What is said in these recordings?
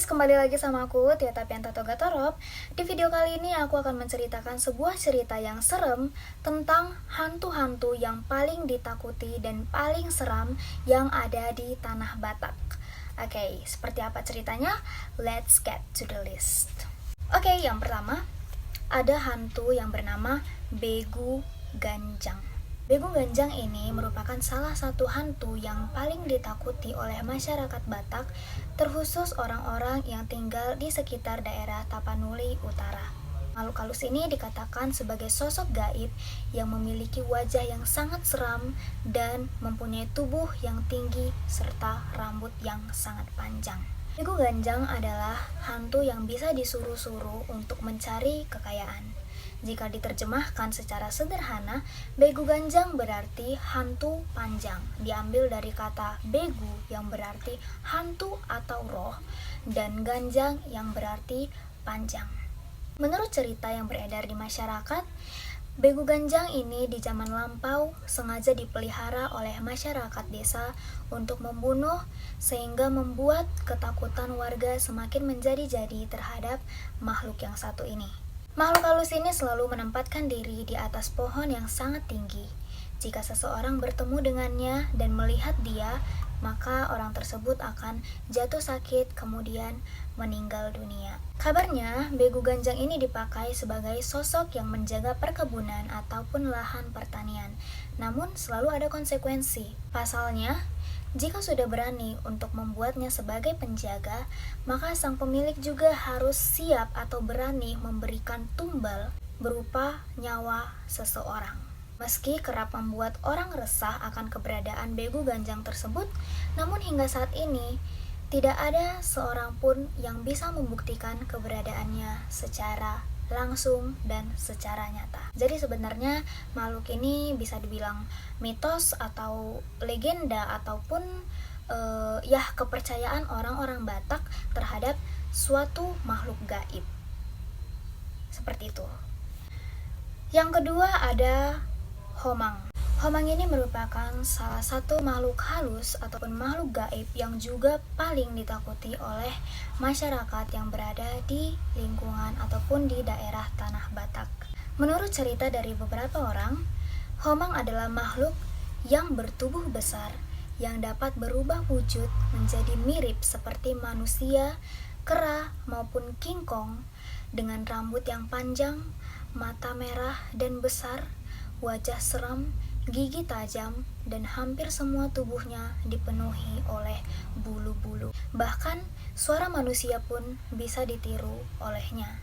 kembali lagi sama aku, Tia Tapianta Toga Torop. Di video kali ini aku akan menceritakan sebuah cerita yang serem tentang hantu-hantu yang paling ditakuti dan paling seram yang ada di Tanah Batak. Oke, seperti apa ceritanya? Let's get to the list. Oke, yang pertama, ada hantu yang bernama Begu Ganjang. Begu Ganjang ini merupakan salah satu hantu yang paling ditakuti oleh masyarakat Batak, terkhusus orang-orang yang tinggal di sekitar daerah Tapanuli Utara. Makhluk halus ini dikatakan sebagai sosok gaib yang memiliki wajah yang sangat seram dan mempunyai tubuh yang tinggi serta rambut yang sangat panjang. Begu Ganjang adalah hantu yang bisa disuruh-suruh untuk mencari kekayaan. Jika diterjemahkan secara sederhana, Begu Ganjang berarti hantu panjang. Diambil dari kata begu yang berarti hantu atau roh, dan ganjang yang berarti panjang. Menurut cerita yang beredar di masyarakat, Begu Ganjang ini di zaman lampau sengaja dipelihara oleh masyarakat desa untuk membunuh, sehingga membuat ketakutan warga semakin menjadi-jadi terhadap makhluk yang satu ini. Makhluk halus ini selalu menempatkan diri di atas pohon yang sangat tinggi. Jika seseorang bertemu dengannya dan melihat dia, maka orang tersebut akan jatuh sakit kemudian meninggal dunia. Kabarnya, Begu Ganjang ini dipakai sebagai sosok yang menjaga perkebunan ataupun lahan pertanian. Namun selalu ada konsekuensi. Pasalnya, jika sudah berani untuk membuatnya sebagai penjaga, maka sang pemilik juga harus siap atau berani memberikan tumbal berupa nyawa seseorang. Meski kerap membuat orang resah akan keberadaan Begu Ganjang tersebut, namun hingga saat ini tidak ada seorang pun yang bisa membuktikan keberadaannya secara langsung dan secara nyata. Jadi sebenarnya makhluk ini bisa dibilang mitos atau legenda ataupun kepercayaan orang-orang Batak terhadap suatu makhluk gaib. Seperti itu. Yang kedua ada Homang. Homang ini merupakan salah satu makhluk halus ataupun makhluk gaib yang juga paling ditakuti oleh masyarakat yang berada di lingkungan ataupun di daerah Tanah Batak. Menurut cerita dari beberapa orang, Homang adalah makhluk yang bertubuh besar yang dapat berubah wujud menjadi mirip seperti manusia, kera maupun kingkong, dengan rambut yang panjang, mata merah dan besar, wajah seram, gigi tajam, dan hampir semua tubuhnya dipenuhi oleh bulu-bulu. Bahkan, suara manusia pun bisa ditiru olehnya.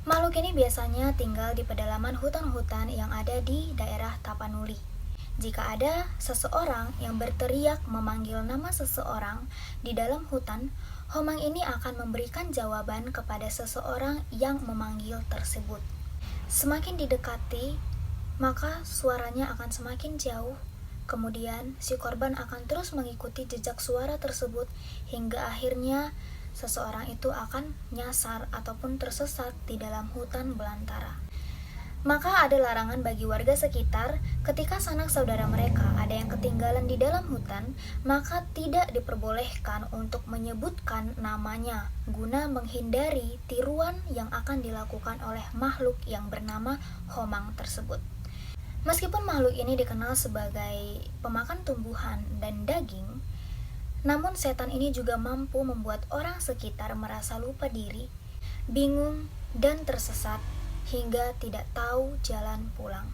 Makhluk ini biasanya tinggal di pedalaman hutan-hutan yang ada di daerah Tapanuli. Jika ada seseorang yang berteriak memanggil nama seseorang di dalam hutan, Homang ini akan memberikan jawaban kepada seseorang yang memanggil tersebut. Semakin didekati, maka suaranya akan semakin jauh. Kemudian si korban akan terus mengikuti jejak suara tersebut hingga akhirnya seseorang itu akan nyasar ataupun tersesat di dalam hutan belantara. Maka ada larangan bagi warga sekitar ketika sanak saudara mereka ada yang ketinggalan di dalam hutan, maka tidak diperbolehkan untuk menyebutkan namanya guna menghindari tiruan yang akan dilakukan oleh makhluk yang bernama Homang tersebut. Meskipun makhluk ini dikenal sebagai pemakan tumbuhan dan daging, namun setan ini juga mampu membuat orang sekitar merasa lupa diri, bingung, dan tersesat hingga tidak tahu jalan pulang.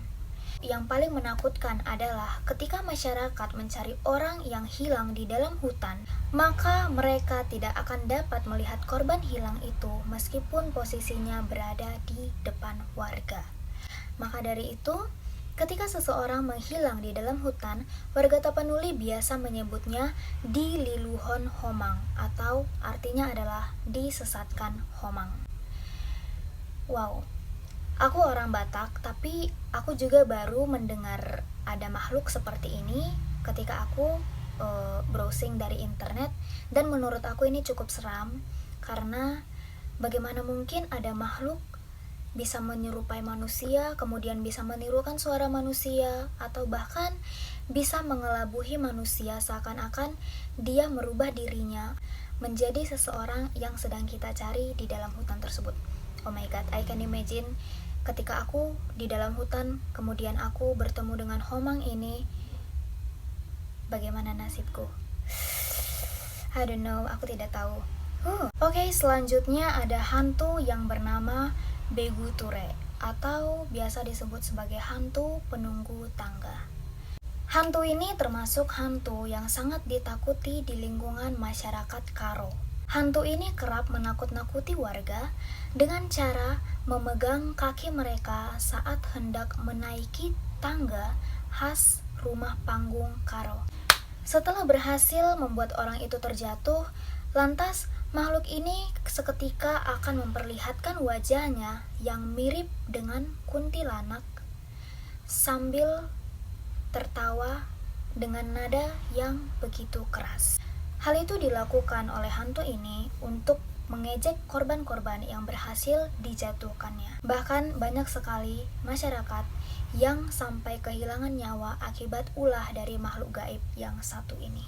Yang paling menakutkan adalah ketika masyarakat mencari orang yang hilang di dalam hutan, maka mereka tidak akan dapat melihat korban hilang itu meskipun posisinya berada di depan warga. Maka dari itu, ketika seseorang menghilang di dalam hutan, warga Tapanuli biasa menyebutnya dililuhon Homang, atau artinya adalah disesatkan Homang. Wow, aku orang Batak, tapi aku juga baru mendengar ada makhluk seperti ini ketika aku browsing dari internet, dan menurut aku ini cukup seram karena bagaimana mungkin ada makhluk bisa menyerupai manusia, kemudian bisa menirukan suara manusia, atau bahkan bisa mengelabuhi manusia seakan-akan dia merubah dirinya menjadi seseorang yang sedang kita cari di dalam hutan tersebut. Oh my god, I can imagine ketika aku di dalam hutan, kemudian aku bertemu dengan Homang ini, bagaimana nasibku? I don't know, aku tidak tahu. Oke, selanjutnya ada hantu yang bernama Begu Ture, atau biasa disebut sebagai hantu penunggu tangga. Hantu ini termasuk hantu yang sangat ditakuti di lingkungan masyarakat Karo. Hantu ini kerap menakut-nakuti warga dengan cara memegang kaki mereka saat hendak menaiki tangga khas rumah panggung Karo. Setelah berhasil membuat orang itu terjatuh, lantas makhluk ini seketika akan memperlihatkan wajahnya yang mirip dengan kuntilanak sambil tertawa dengan nada yang begitu keras. Hal itu dilakukan oleh hantu ini untuk mengejek korban-korban yang berhasil dijatuhkannya. Bahkan banyak sekali masyarakat yang sampai kehilangan nyawa akibat ulah dari makhluk gaib yang satu ini.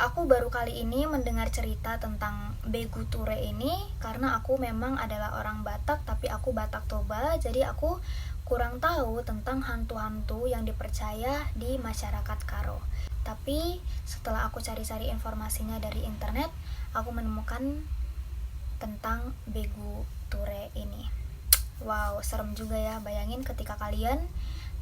Aku baru kali ini mendengar cerita tentang Begu Ture ini karena aku memang adalah orang Batak, tapi aku Batak Toba, jadi aku kurang tahu tentang hantu-hantu yang dipercaya di masyarakat Karo. Tapi setelah aku cari-cari informasinya dari internet, aku menemukan tentang Begu Ture ini. Wow, serem juga ya. Bayangin ketika kalian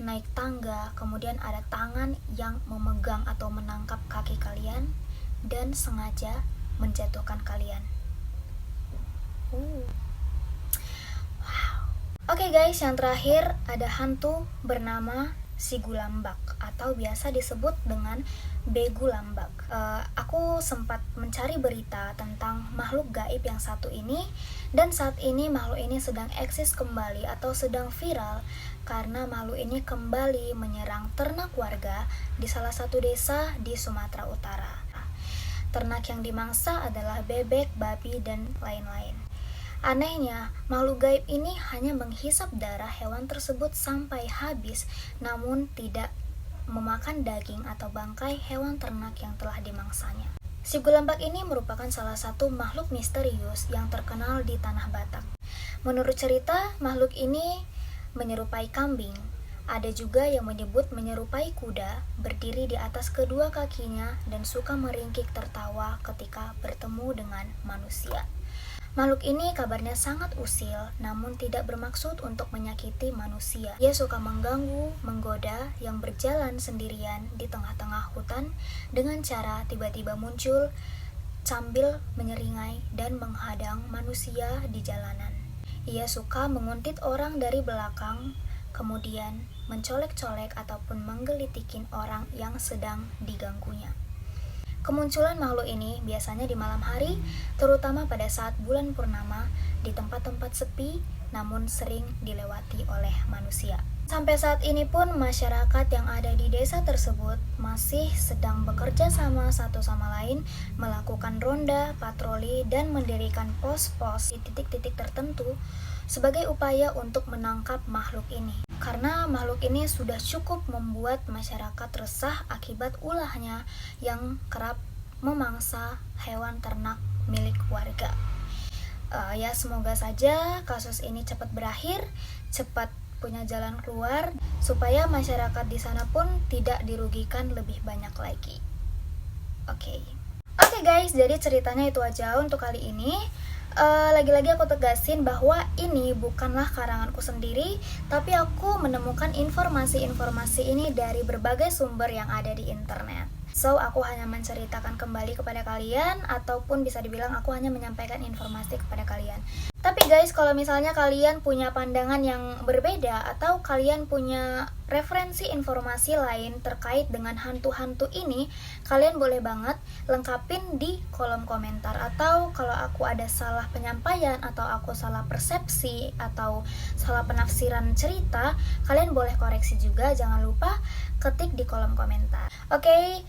naik tangga, kemudian ada tangan yang memegang atau menangkap kaki kalian dan sengaja menjatuhkan kalian. Wow. Oke guys, yang terakhir ada hantu bernama Sigulambak atau biasa disebut dengan Begu Lambak. Aku sempat mencari berita tentang makhluk gaib yang satu ini, dan saat ini makhluk ini sedang eksis kembali atau sedang viral karena makhluk ini kembali menyerang ternak warga di salah satu desa di Sumatera Utara. Ternak yang dimangsa adalah bebek, babi, dan lain-lain. Anehnya, makhluk gaib ini hanya menghisap darah hewan tersebut sampai habis, namun tidak memakan daging atau bangkai hewan ternak yang telah dimangsanya. Sigulambak ini merupakan salah satu makhluk misterius yang terkenal di tanah Batak. Menurut cerita, makhluk ini menyerupai kambing. Ada juga yang menyebut menyerupai kuda, berdiri di atas kedua kakinya dan suka meringkik tertawa ketika bertemu dengan manusia. Makhluk ini kabarnya sangat usil, namun tidak bermaksud untuk menyakiti manusia. Ia suka mengganggu, menggoda yang berjalan sendirian di tengah-tengah hutan dengan cara tiba-tiba muncul sambil menyeringai dan menghadang manusia di jalanan. Ia suka menguntit orang dari belakang, kemudian mencolek-colek ataupun menggelitikin orang yang sedang diganggunya. Kemunculan makhluk ini biasanya di malam hari, terutama pada saat bulan purnama di tempat-tempat sepi, namun sering dilewati oleh manusia. Sampai saat ini pun masyarakat yang ada di desa tersebut masih sedang bekerja sama satu sama lain, melakukan ronda, patroli, dan mendirikan pos-pos di titik-titik tertentu sebagai upaya untuk menangkap makhluk ini. Karena makhluk ini sudah cukup membuat masyarakat resah akibat ulahnya yang kerap memangsa hewan ternak milik warga. Ya semoga saja kasus ini cepat berakhir, cepat punya jalan keluar, supaya masyarakat di sana pun tidak dirugikan lebih banyak lagi. Oke guys, jadi ceritanya itu aja untuk kali ini. Lagi-lagi aku tegasin bahwa ini bukanlah karanganku sendiri, tapi aku menemukan informasi-informasi ini dari berbagai sumber yang ada di internet. So, aku hanya menceritakan kembali kepada kalian, ataupun bisa dibilang aku hanya menyampaikan informasi kepada kalian. Tapi guys, kalau misalnya kalian punya pandangan yang berbeda, atau kalian punya referensi informasi lain terkait dengan hantu-hantu ini, kalian boleh banget lengkapin di kolom komentar. Atau kalau aku ada salah penyampaian, atau aku salah persepsi, atau salah penafsiran cerita, kalian boleh koreksi juga, jangan lupa ketik di kolom komentar. Oke,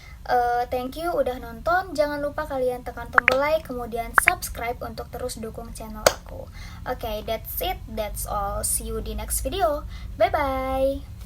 thank you udah nonton. Jangan lupa kalian tekan tombol like, kemudian subscribe untuk terus dukung channel aku. Oke, that's it, that's all. See you di next video. Bye bye.